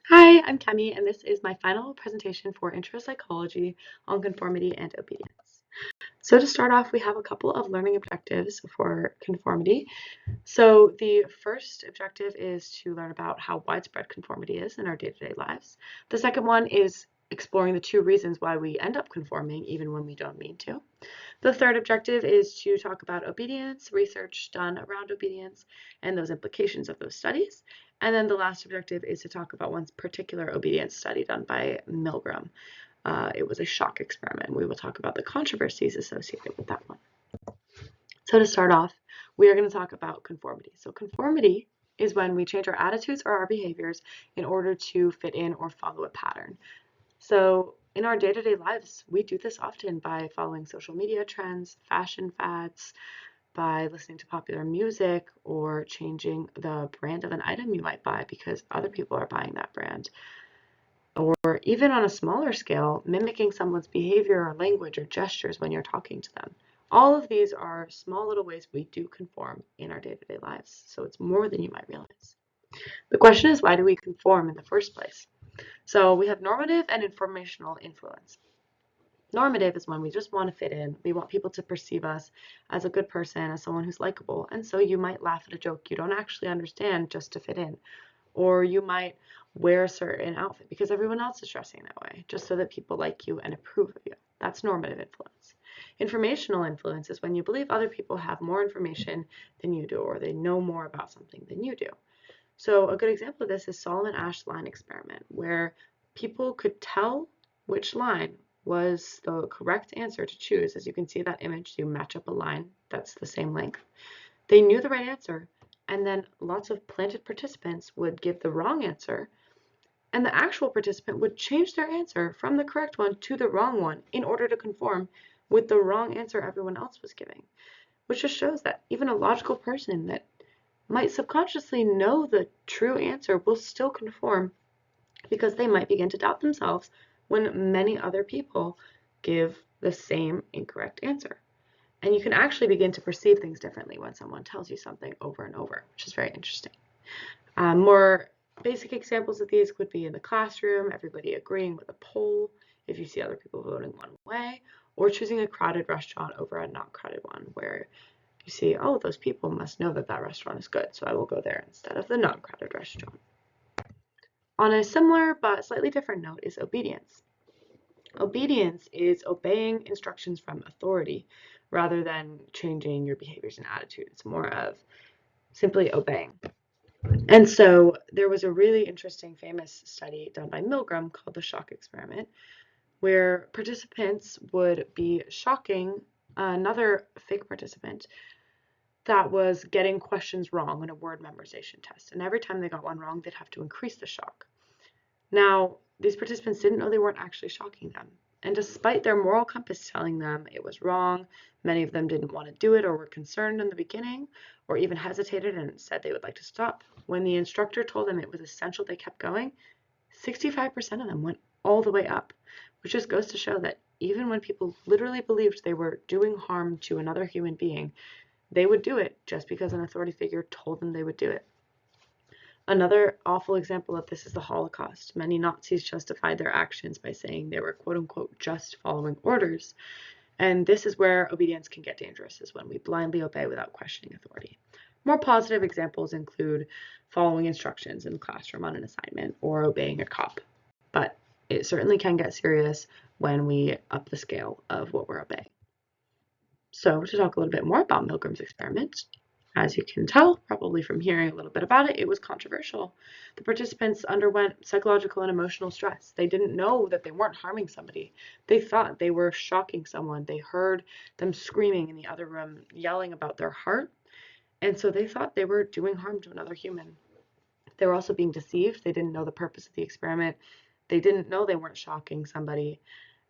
Hi, I'm Kemi, and this is my final presentation for Intro Psychology on conformity and obedience. So to start off, we have a couple of learning objectives for conformity. So the first objective is to learn about how widespread conformity is in our day-to-day lives. The second one is exploring the two reasons why we end up conforming even when we don't mean to. The third objective is to talk about obedience, research done around obedience, and those implications of those studies. And then the last objective is to talk about one particular obedience study done by Milgram. It was a shock experiment. We will talk about the controversies associated with that one. So to start off, we are going to talk about conformity. So conformity is when we change our attitudes or our behaviors in order to fit in or follow a pattern. So in our day-to-day lives, we do this often by following social media trends, fashion fads, by listening to popular music, or changing the brand of an item you might buy because other people are buying that brand. Or even on a smaller scale, mimicking someone's behavior or language or gestures when you're talking to them. All of these are small little ways we do conform in our day-to-day lives, so it's more than you might realize. The question is, why do we conform in the first place? So we have normative and informational influence. Normative is when we just want to fit in. We want people to perceive us as a good person, as someone who's likable. And so you might laugh at a joke you don't actually understand just to fit in. Or you might wear a certain outfit because everyone else is dressing that way, just so that people like you and approve of you. That's normative influence. Informational influence is when you believe other people have more information than you do, or they know more about something than you do. So a good example of this is Solomon Asch line experiment, where people could tell which line was the correct answer to choose. As you can see that image, you match up a line that's the same length. They knew the right answer, and then lots of planted participants would give the wrong answer, and the actual participant would change their answer from the correct one to the wrong one in order to conform with the wrong answer everyone else was giving, which just shows that even a logical person that might subconsciously know the true answer will still conform because they might begin to doubt themselves when many other people give the same incorrect answer. And you can actually begin to perceive things differently when someone tells you something over and over, which is very interesting. More basic examples of these would be in the classroom, everybody agreeing with a poll if you see other people voting one way, or choosing a crowded restaurant over a not crowded one, where you see, oh, those people must know that that restaurant is good, so I will go there instead of the non-crowded restaurant. On a similar but slightly different note is obedience. Obedience is obeying instructions from authority rather than changing your behaviors and attitude. It's more of simply obeying. And so there was a really interesting, famous study done by Milgram called the shock experiment, where participants would be shocking another fake participant that was getting questions wrong in a word memorization test. And every time they got one wrong, they'd have to increase the shock. Now, these participants didn't know they weren't actually shocking them. And despite their moral compass telling them it was wrong, many of them didn't want to do it or were concerned in the beginning, or even hesitated and said they would like to stop. When the instructor told them it was essential they kept going, 65% of them went all the way up, which just goes to show that even when people literally believed they were doing harm to another human being, they would do it just because an authority figure told them they would do it. Another awful example of this is the Holocaust. Many Nazis justified their actions by saying they were quote unquote just following orders. And this is where obedience can get dangerous, is when we blindly obey without questioning authority. More positive examples include following instructions in the classroom on an assignment or obeying a cop. But it certainly can get serious when we up the scale of what we're obeying. So to talk a little bit more about Milgram's experiment, as you can tell, probably from hearing a little bit about it, it was controversial. The participants underwent psychological and emotional stress. They didn't know that they weren't harming somebody. They thought they were shocking someone. They heard them screaming in the other room, yelling about their heart, and so they thought they were doing harm to another human. They were also being deceived. They didn't know the purpose of the experiment. They didn't know they weren't shocking somebody.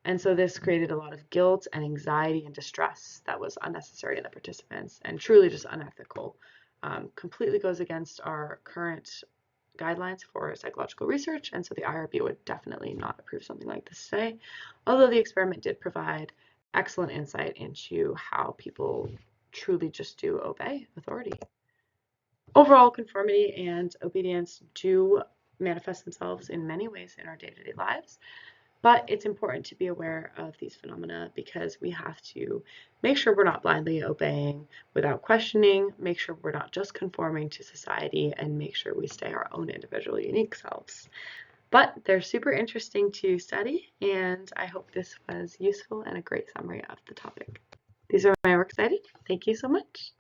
And so this created a lot of guilt and anxiety and distress that was unnecessary in the participants and truly just unethical. Completely goes against our current guidelines for psychological research, and so the IRB would definitely not approve something like this today, although the experiment did provide excellent insight into how people truly just do obey authority. Overall, conformity and obedience do manifest themselves in many ways in our day-to-day lives. But it's important to be aware of these phenomena because we have to make sure we're not blindly obeying without questioning, make sure we're not just conforming to society, and make sure we stay our own individual, unique selves. But they're super interesting to study, and I hope this was useful and a great summary of the topic. These are my works cited. Thank you so much.